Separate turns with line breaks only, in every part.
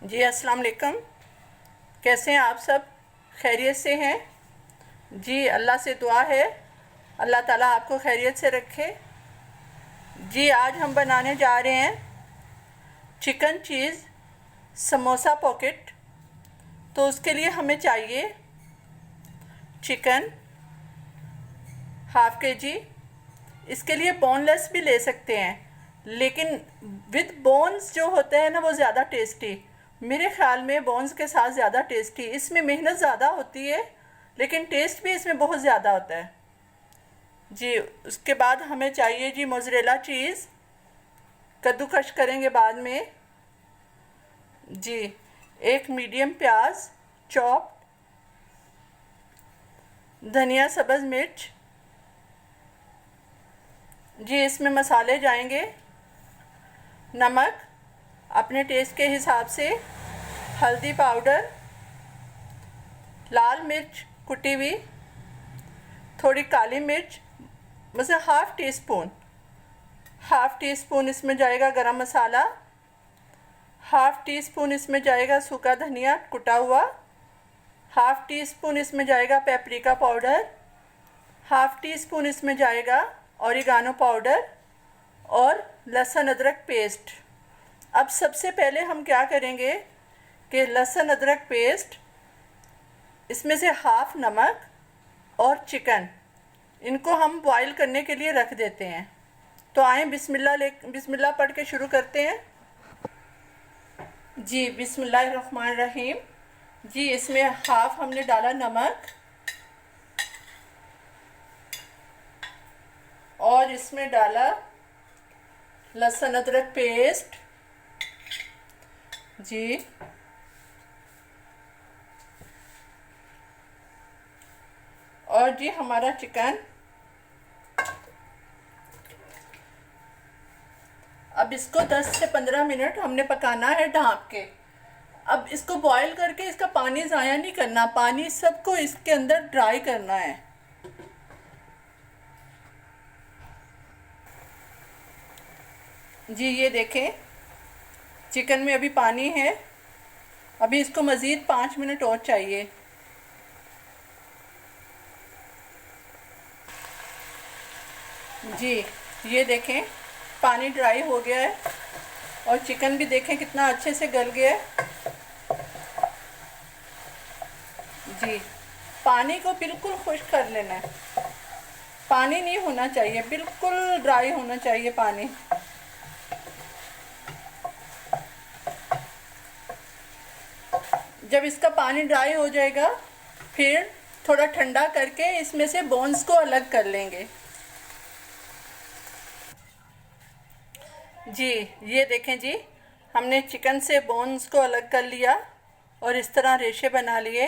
जी अस्सलाम वालेकुम। कैसे हैं आप सब? खैरियत से हैं? जी अल्लाह से दुआ है अल्लाह ताला आपको खैरियत से रखे। जी आज हम बनाने जा रहे हैं चिकन चीज़ समोसा पॉकेट। तो उसके लिए हमें चाहिए चिकन हाफ़ के जी। इसके लिए बोनलेस भी ले सकते हैं, लेकिन विद बोन्स जो होते हैं ना वो ज़्यादा टेस्टी, मेरे ख़्याल में बोन्स के साथ ज़्यादा टेस्टी। इसमें मेहनत ज़्यादा होती है लेकिन टेस्ट भी इसमें बहुत ज़्यादा होता है। जी उसके बाद हमें चाहिए जी मोज़रेला चीज़, कद्दूकश करेंगे बाद में। जी एक मीडियम प्याज चॉप, धनिया सब्ज़ मिर्च। जी इसमें मसाले जाएंगे नमक अपने टेस्ट के हिसाब से, हल्दी पाउडर, लाल मिर्च कुटी हुई, थोड़ी काली मिर्च मतलब हाफ़ टी स्पून इसमें जाएगा गरम मसाला, हाफ़ टी स्पून इसमें जाएगा सूखा धनिया कुटा हुआ, हाफ़ टी स्पून इसमें जाएगा paprika powder, half tea spoon इसमें जाएगा ऑरिगानो पाउडर और लहसुन अदरक पेस्ट। अब सबसे पहले हम क्या करेंगे कि लहसुन अदरक पेस्ट, इसमें से हाफ़ नमक और चिकन, इनको हम बॉईल करने के लिए रख देते हैं। तो आएँ बिस्मिल्लाह पढ़ के शुरू करते हैं। जी बिस्मिल्लाहिर्रहमानिर्रहीम। जी इसमें हाफ़ हमने डाला नमक और इसमें डाला लहसुन अदरक पेस्ट। जी और जी हमारा चिकन। अब इसको 10 से 15 मिनट हमने पकाना है ढाँप के। अब इसको बॉईल करके इसका पानी ज़ाया नहीं करना, पानी सबको इसके अंदर ड्राई करना है। जी ये देखें चिकन में अभी पानी है, अभी इसको मज़ीद 5 मिनट और चाहिए। जी ये देखें पानी ड्राई हो गया है और चिकन भी देखें कितना अच्छे से गल गया है। जी पानी को बिल्कुल खुश्क कर लेना है, पानी नहीं होना चाहिए, बिल्कुल ड्राई होना चाहिए पानी। जब इसका पानी ड्राई हो जाएगा फिर थोड़ा ठंडा करके इसमें से बोन्स को अलग कर लेंगे। जी ये देखें जी हमने चिकन से बोन्स को अलग कर लिया और इस तरह रेशे बना लिए।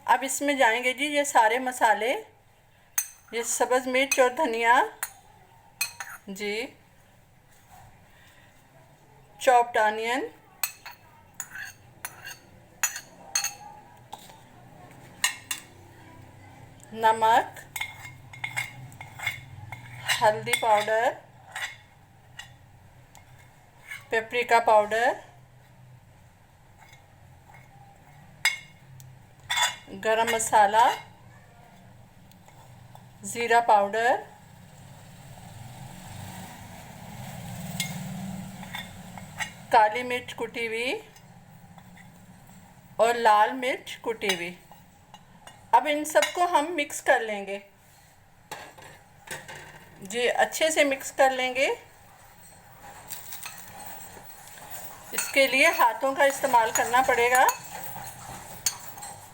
अब इसमें जाएंगे जी ये सारे मसाले, ये सब्ज़ मिर्च और धनिया, जी चॉप्ड अनियन, नमक, हल्दी पाउडर, पेपरिका पाउडर, गरम मसाला, ज़ीरा पाउडर, काली मिर्च कुटी हुई और लाल मिर्च कुटी हुई। अब इन सबको हम मिक्स कर लेंगे। जी अच्छे से मिक्स कर लेंगे। इसके लिए हाथों का इस्तेमाल करना पड़ेगा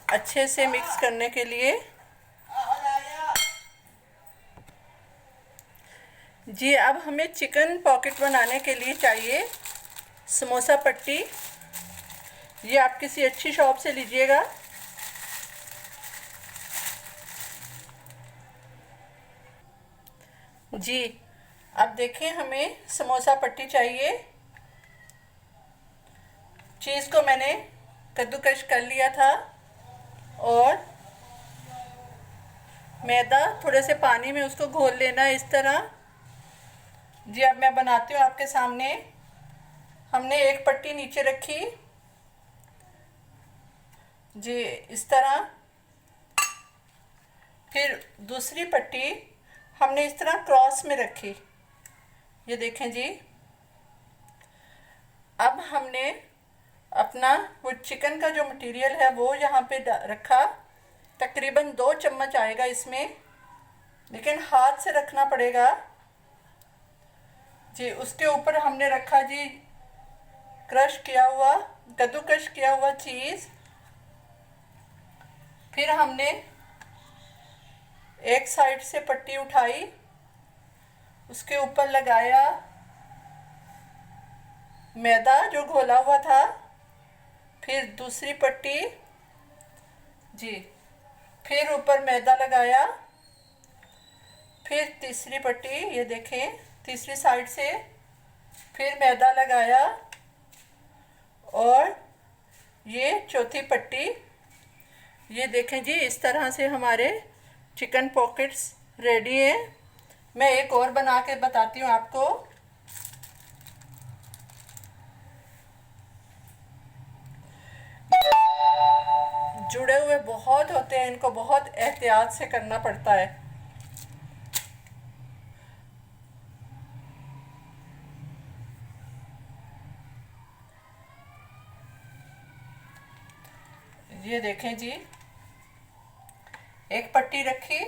अच्छे से मिक्स करने के लिए। जी अब हमें चिकन पॉकेट बनाने के लिए चाहिए समोसा पट्टी। ये आप किसी अच्छी शॉप से लीजिएगा। जी अब देखें हमें समोसा पट्टी चाहिए। चीज़ को मैंने कद्दूकश कर लिया था और मैदा थोड़े से पानी में उसको घोल लेना है इस तरह। जी अब मैं बनाती हूँ आपके सामने। हमने एक पट्टी नीचे रखी जी इस तरह। फिर दूसरी पट्टी हमने इस तरह क्रॉस में रखी, ये देखें जी। अब हमने अपना वो चिकन का जो मटेरियल है वो यहाँ पे रखा। तकरीबन 2 चम्मच आएगा इसमें, लेकिन हाथ से रखना पड़ेगा जी। उसके ऊपर हमने रखा जी क्रश किया हुआ, कद्दूकश किया हुआ चीज़। फिर हमने एक साइड से पट्टी उठाई, उसके ऊपर लगाया मैदा जो घोला हुआ था। फिर दूसरी पट्टी जी, फिर ऊपर मैदा लगाया। फिर तीसरी पट्टी, ये देखें, तीसरी साइड से फिर मैदा लगाया। और ये चौथी पट्टी, ये देखें जी। इस तरह से हमारे चिकन पॉकेट्स रेडी हैं। मैं एक और बना के बताती हूँ आपको। जुड़े हुए बहुत होते हैं, इनको बहुत एहतियात से करना पड़ता है। ये देखें जी, एक पट्टी रखी,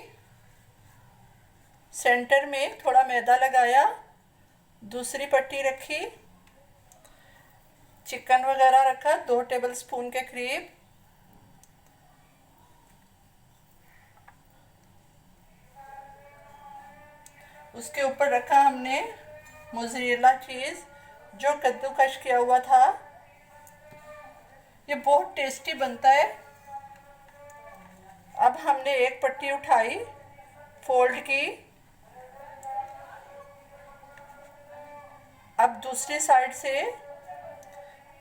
सेंटर में थोड़ा मैदा लगाया। दूसरी पट्टी रखी, चिकन वगैरह रखा 2 टेबलस्पून के करीब। उसके ऊपर रखा हमने मोज़रेला चीज़ जो कद्दूकश किया हुआ था। ये बहुत टेस्टी बनता है। अब हमने एक पट्टी उठाई, फोल्ड की। अब दूसरी साइड से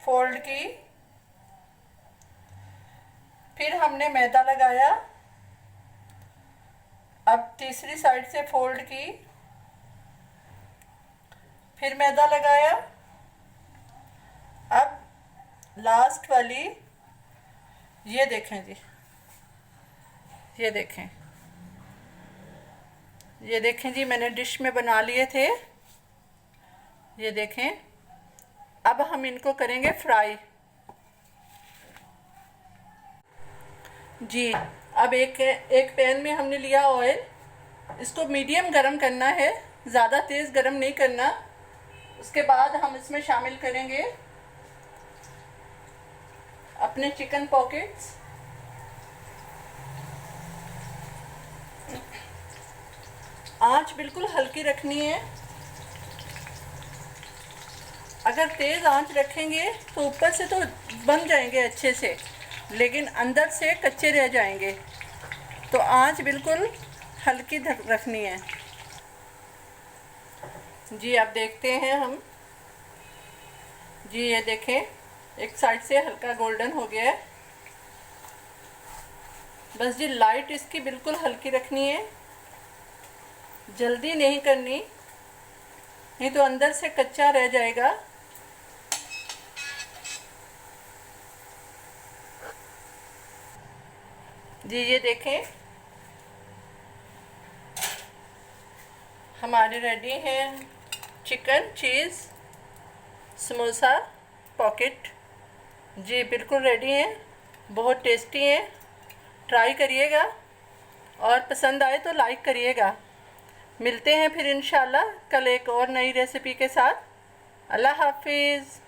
फोल्ड की। फिर हमने मैदा लगाया। अब तीसरी साइड से फोल्ड की, फिर मैदा लगाया। अब लास्ट वाली, ये देखें जी, ये देखें, ये देखें जी, मैंने डिश में बना लिए थे। ये देखें। अब हम इनको करेंगे फ्राई जी। अब एक पैन में हमने लिया ऑयल, इसको मीडियम गरम करना है, ज़्यादा तेज़ गरम नहीं करना। उसके बाद हम इसमें शामिल करेंगे अपने चिकन पॉकेट्स। आंच बिल्कुल हल्की रखनी है। अगर तेज़ आंच रखेंगे तो ऊपर से तो बन जाएंगे अच्छे से, लेकिन अंदर से कच्चे रह जाएंगे। तो आंच बिल्कुल हल्की रखनी है जी। अब देखते हैं हम जी, ये देखें, एक साइड से हल्का गोल्डन हो गया है। बस जी लाइट इसकी बिल्कुल हल्की रखनी है, जल्दी नहीं करनी, नहीं तो अंदर से कच्चा रह जाएगा। जी ये देखें, हमारे रेडी हैं चिकन चीज़ समोसा पॉकेट जी। बिल्कुल रेडी हैं, बहुत टेस्टी हैं। ट्राई करिएगा और पसंद आए तो लाइक करिएगा। मिलते हैं फिर इंशाल्लाह कल एक और नई रेसिपी के साथ। अल्लाह हाफिज़।